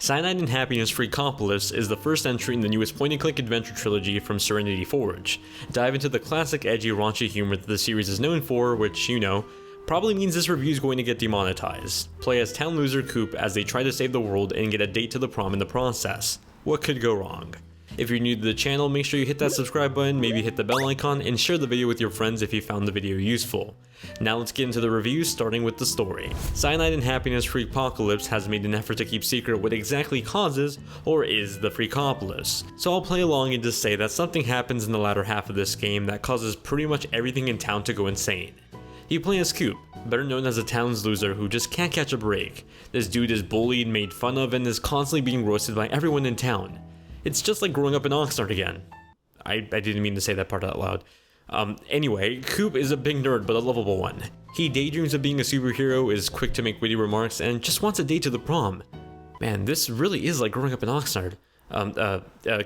Cyanide and Happiness Freakopolis is the first entry in the newest point-and-click adventure trilogy from Serenity Forge. Dive into the classic edgy, raunchy humor that the series is known for, which, you know, probably means this review is going to get demonetized. Play as town loser Coop as they try to save the world and get a date to the prom in the process. What could go wrong? If you're new to the channel, make sure you hit that subscribe button, maybe hit the bell icon, and share the video with your friends if you found the video useful. Now let's get into the review, starting with the story. Cyanide and Happiness Freakopolis has made an effort to keep secret what exactly causes, or is, the Freakopolis. So I'll play along and just say that something happens in the latter half of this game that causes pretty much everything in town to go insane. You play as Coop, better known as a town's loser who just can't catch a break. This dude is bullied, made fun of, and is constantly being roasted by everyone in town. It's just like growing up in Oxnard again. I didn't mean to say that part out loud. Anyway, Coop is a big nerd but a lovable one. He daydreams of being a superhero, is quick to make witty remarks, and just wants a date to the prom. Man, this really is like growing up in Oxnard.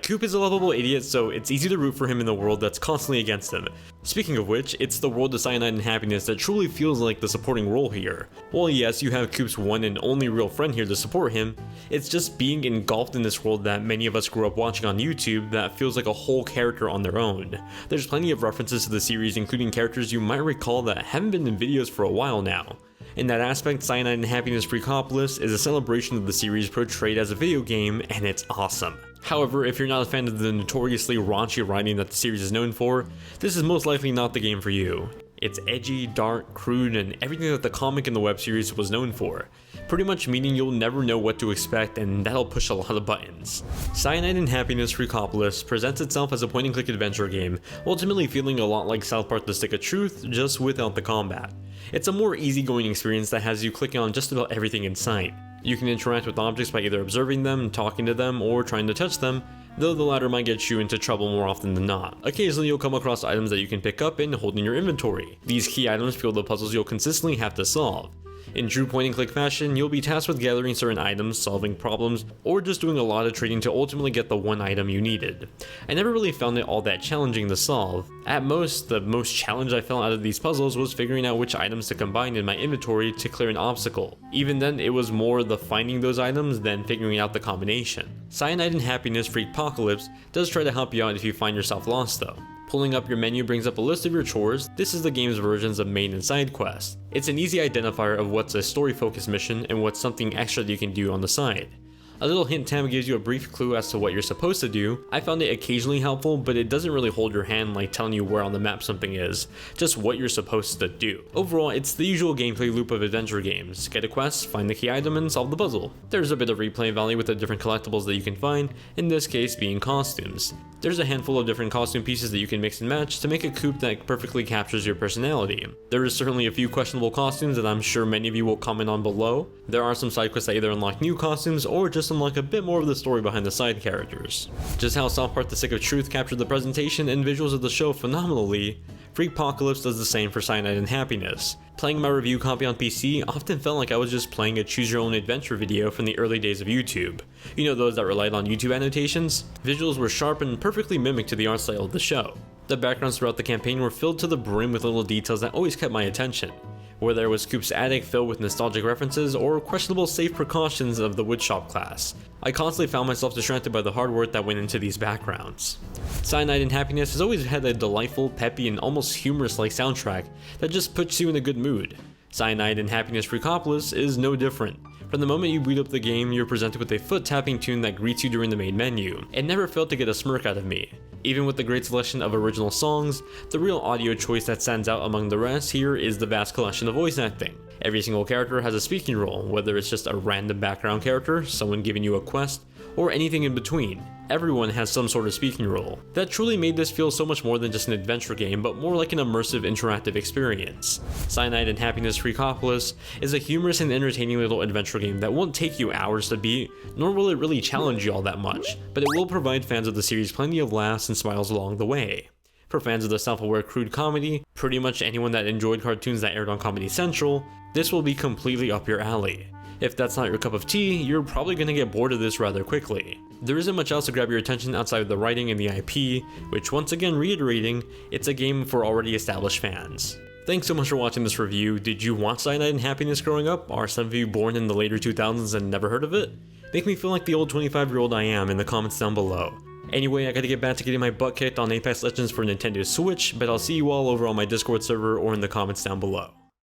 Coop is a lovable idiot, so it's easy to root for him in the world that's constantly against him. Speaking of which, it's the world of Cyanide and Happiness that truly feels like the supporting role here. While yes, you have Coop's one and only real friend here to support him, it's just being engulfed in this world that many of us grew up watching on YouTube that feels like a whole character on their own. There's plenty of references to the series, including characters you might recall that haven't been in videos for a while now. In that aspect, Cyanide and Happiness Freakopolis is a celebration of the series portrayed as a video game, and it's awesome. However, if you're not a fan of the notoriously raunchy writing that the series is known for, this is most likely not the game for you. It's edgy, dark, crude, and everything that the comic and the web series was known for. Pretty much meaning you'll never know what to expect, and that'll push a lot of buttons. Cyanide and Happiness Freakopolis presents itself as a point-and-click adventure game, ultimately feeling a lot like South Park The Stick of Truth, just without the combat. It's a more easygoing experience that has you clicking on just about everything in sight. You can interact with objects by either observing them, talking to them, or trying to touch them, though the latter might get you into trouble more often than not. Occasionally you'll come across items that you can pick up and hold in your inventory. These key items fuel the puzzles you'll consistently have to solve. In true point-and-click fashion, you'll be tasked with gathering certain items, solving problems, or just doing a lot of trading to ultimately get the one item you needed. I never really found it all that challenging to solve. At most, the most challenge I felt out of these puzzles was figuring out which items to combine in my inventory to clear an obstacle. Even then, it was more the finding those items than figuring out the combination. Cyanide and Happiness Freakopolis does try to help you out if you find yourself lost though. Pulling up your menu brings up a list of your chores. This is the game's versions of main and side quests. It's an easy identifier of what's a story-focused mission and what's something extra that you can do on the side. A little hint tab gives you a brief clue as to what you're supposed to do. I found it occasionally helpful, but it doesn't really hold your hand like telling you where on the map something is, just what you're supposed to do. Overall, it's the usual gameplay loop of adventure games. Get a quest, find the key item, and solve the puzzle. There's a bit of replay value with the different collectibles that you can find, in this case being costumes. There's a handful of different costume pieces that you can mix and match to make a Coop that perfectly captures your personality. There is certainly a few questionable costumes that I'm sure many of you will comment on below. There are some side quests that either unlock new costumes or just unlock a bit more of the story behind the side characters. Just how South Park The Stick of Truth captured the presentation and visuals of the show phenomenally, Freakopolis does the same for Cyanide and Happiness. Playing my review copy on PC often felt like I was just playing a choose your own adventure video from the early days of YouTube. You know, those that relied on YouTube annotations? Visuals were sharp and perfectly mimicked to the art style of the show. The backgrounds throughout the campaign were filled to the brim with little details that always kept my attention. Whether it was Coop's attic filled with nostalgic references or questionable safe precautions of the woodshop class, I constantly found myself distracted by the hard work that went into these backgrounds. Cyanide and Happiness has always had a delightful, peppy, and almost humorous-like soundtrack that just puts you in a good mood. Cyanide and Happiness Freakopolis is no different. From the moment you boot up the game, you're presented with a foot-tapping tune that greets you during the main menu. It never failed to get a smirk out of me. Even with the great selection of original songs, the real audio choice that stands out among the rest here is the vast collection of voice acting. Every single character has a speaking role, whether it's just a random background character, someone giving you a quest, or anything in between. Everyone has some sort of speaking role. That truly made this feel so much more than just an adventure game, but more like an immersive interactive experience. Cyanide and Happiness Freakopolis is a humorous and entertaining little adventure game that won't take you hours to beat, nor will it really challenge you all that much, but it will provide fans of the series plenty of laughs and smiles along the way. For fans of the self-aware crude comedy, pretty much anyone that enjoyed cartoons that aired on Comedy Central, this will be completely up your alley. If that's not your cup of tea, you're probably going to get bored of this rather quickly. There isn't much else to grab your attention outside of the writing and the IP, which once again reiterating, it's a game for already established fans. Thanks so much for watching this review. Did you watch Saturday Night in Happiness growing up? Are some of you born in the later 2000s and never heard of it? Make me feel like the old 25-year-old I am in the comments down below. Anyway, I gotta get back to getting my butt kicked on Apex Legends for Nintendo Switch, but I'll see you all over on my Discord server or in the comments down below.